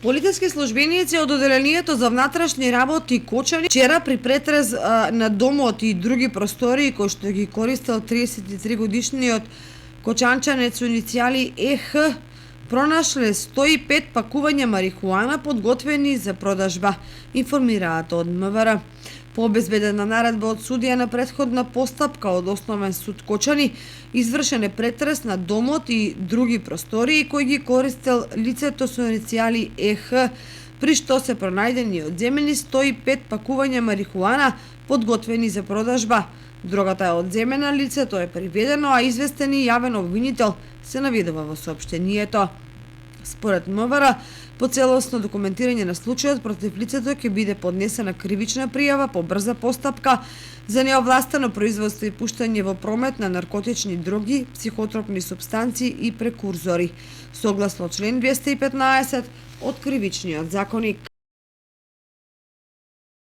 Полициски службеници од Оделението за внатрешни работи Кочани вчера при претрез на домот и други простории кои што ги користел 33 годишниот кочанчанец со иницијали ЕХ пронашле 105 пакувања марихуана подготвени за продажба, информираат од МВР. По обезбедена наредба од судија на претходна постапка од Основен суд Кочани, извршен е претрес на домот и други простории кои ги користел лицето со иницијали ЕХ, при што се пронајдени одземени 105 пакувања марихуана подготвени за продажба. Дрогата е одземена, лицето е приведено, а известен и јавен обвинител се наведува во соопштението. Според МВР, по целосно документирање на случајот против лицето ќе биде поднесена кривична пријава по брза постапка за неовластено производство и пуштање во промет на наркотични дроги, психотропни супстанции и прекурзори, согласно член 215 од Кривичниот законник.